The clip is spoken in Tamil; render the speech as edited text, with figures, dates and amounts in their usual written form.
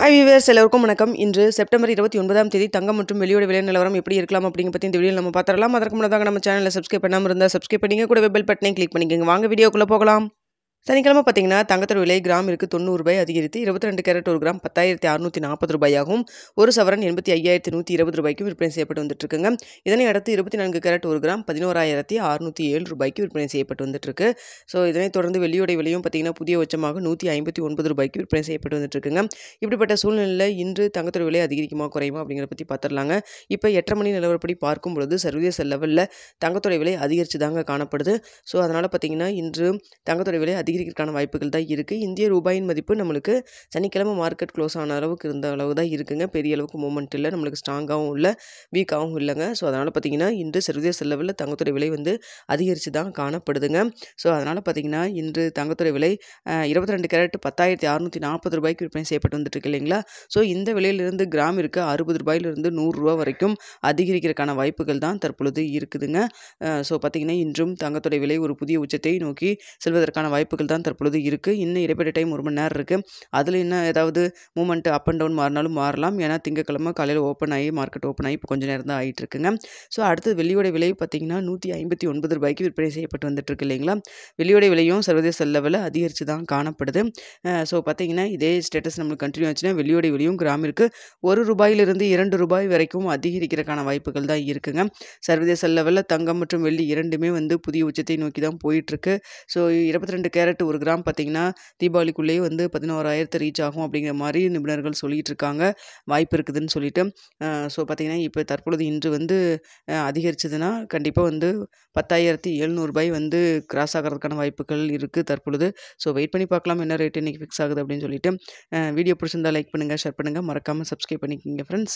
ஹாய் வியூவர்ஸ், எல்லோருக்கும் வணக்கம். இன்று செப்டம்பர் 29ஆம் தேதி தங்கம் மற்றும் வெள்ளியோட விலை நிலவரம் எப்படி இருக்கலாம் அப்படிங்க பற்றி இந்த வீடியோவில் நம்ம பார்த்துடலாம். அதற்கு முன்னதாக நம்ம சேனலை சப்ஸ்கிரைப் பண்ணாமல் இருந்தால் சப்ஸ்கிரைப் பண்ணிங்க, கூட பெல் பட்டனையும் கிளிக் பண்ணிக்கோங்க. வாங்க வீடியோக்குள்ளே போகலாம். சனிக்கிழமை பார்த்தீங்கன்னா தங்கத்தோட விலை கிராமிற்கு 90 ரூபாய் அதிகரித்து 22 கேரட் ஒரு கிராம் 10,640 ரூபாயாகவும், ஒரு சவரன் 85,120 ரூபாய்க்கும் விற்பனை செய்யப்பட்டு வந்துட்டு இருக்குங்க. இதனை அடுத்து 24 கேரட் ஒரு கிராம் 11,607 ரூபாய்க்கு விற்பனை செய்யப்பட்டு வந்துட்டு இருக்கு. ஸோ இதனைத் தொடர்ந்து வெள்ளியோட விலையும் பார்த்தீங்கன்னா புதிய உச்சமாக 159 ரூபாய்க்கு விற்பனை செய்யப்பட்டு வந்துட்டு இருக்குங்க. இப்படிப்பட்ட சூழ்நிலையில் இன்று தங்கத்தோட விலை அதிகரிக்குமா குறையுமா அப்படிங்கிறத பற்றி பார்த்துடலாங்க. இப்போ 8:30 மணி நிலவரப்படி பார்க்கும் பொழுது சர்வதேச லெவலில் தங்கத்தோட விலை அதிகரித்து தாங்க காணப்படுது. ஸோ அதனால் பார்த்தீங்கன்னா இன்று தங்கத்தோட விலை அதிகரிக்கிறதுக்கான வாய்ப்புகள் தான் இருக்குது. இந்திய ரூபாயின் மதிப்பு நம்மளுக்கு சனிக்கிழமை மார்க்கெட் க்ளோஸ் ஆன அளவுக்கு இருந்த அளவு தான் இருக்குங்க. பெரிய அளவுக்கு மூவ்மெண்ட் இல்லை, நம்மளுக்கு ஸ்ட்ராங்காகவும் இல்லை, வீக்காகவும் இல்லைங்க. ஸோ அதனால் பார்த்திங்கன்னா இன்று சர்வதேச லெவலில் தங்கத்தோட விலை வந்து அதிகரித்து தான் காணப்படுதுங்க. ஸோ அதனால் பார்த்திங்கன்னா இன்று தங்கத்தோட விலை 22 கேரட் 10,640 ரூபாய்க்கு விற்பனை செய்யப்பட்டு வந்துட்டு இருக்கு இல்லைங்களா. ஸோ இந்த விலையிலிருந்து கிராமிற்கு 60 ரூபாயிலிருந்து 100 ரூபா வரைக்கும் அதிகரிக்கிறதுக்கான வாய்ப்புகள் தான் தற்பொழுது இருக்குதுங்க. ஸோ பார்த்திங்கன்னா இன்றும் தங்கத்தோட விலை ஒரு புதிய உச்சத்தை நோக்கி செல்வதற்கான வாய்ப்புகள் தான் தற்பொழுது இருக்குது. இன்னும் இடைப்பட்ட டைம் 1 மணி நேரம் இருக்குது. அதில் இன்னும் ஏதாவது மூவ்மெண்ட் அப் அண்ட் டவுன் மாறினாலும் மாறலாம். ஏன்னா திங்கக்கிழமை காலையில் ஓப்பன் ஆகி மார்க்கெட் ஓப்பன் ஆகி இப்போ கொஞ்சம் நேரம் தான் ஆகிட்டு இருக்குங்க. ஸோ அடுத்து வெள்ளியோட விலை பார்த்திங்கன்னா 159 ரூபாய்க்கு விற்பனை செய்யப்பட்டு வந்துட்டு இருக்கு இல்லைங்களா. வெள்ளியோட விலையும் சர்வதேச லெவலில் அதிகரித்து தான் காணப்படுது. ஸோ பார்த்திங்கன்னா இதே ஸ்டேட்டஸ் நம்மளுக்கு கண்டினியூ ஆச்சுன்னா வெள்ளியோட விலையும் கிராமிற்கு 1 ரூபாயிலிருந்து 2 ரூபாய் வரைக்கும் அதிகரிக்கிறதுக்கான வாய்ப்புகள் தான் இருக்குங்க. சர்வதேச லெவலில் தங்கம் மற்றும் வெள்ளி இரண்டுமே வந்து புதிய உச்சத்தை நோக்கி தான் போயிட்டுருக்கு. ஸோ 22 கேரட் ஒரு கிராம் பார்த்திங்கன்னா தீபாவளிக்குள்ளேயே வந்து 11,000 ரீச் ஆகும் அப்படிங்கிற மாதிரி நிபுணர்கள் சொல்லிகிட்டு இருக்காங்க, வாய்ப்பு இருக்குதுன்னு சொல்லிட்டு. ஸோ பார்த்திங்கன்னா இப்போ தற்பொழுது இன்று வந்து அதிகரிச்சதுன்னா கண்டிப்பாக வந்து 10,700 ரூபாய் வந்து கிராஸ் ஆகிறதுக்கான வாய்ப்புகள் இருக்குது தற்பொழுது. ஸோ வெயிட் பண்ணி பார்க்கலாம் என்ன ரேட் இன்றைக்கி ஃபிக்ஸ் ஆகுது அப்படின்னு சொல்லிட்டு. வீடியோ பிடிச்சிருந்தா லைக் பண்ணுங்கள், ஷேர் பண்ணுங்கள், மறக்காமல் சப்ஸ்கிரைப் பண்ணிக்கோங்க ஃப்ரெண்ட்ஸ்.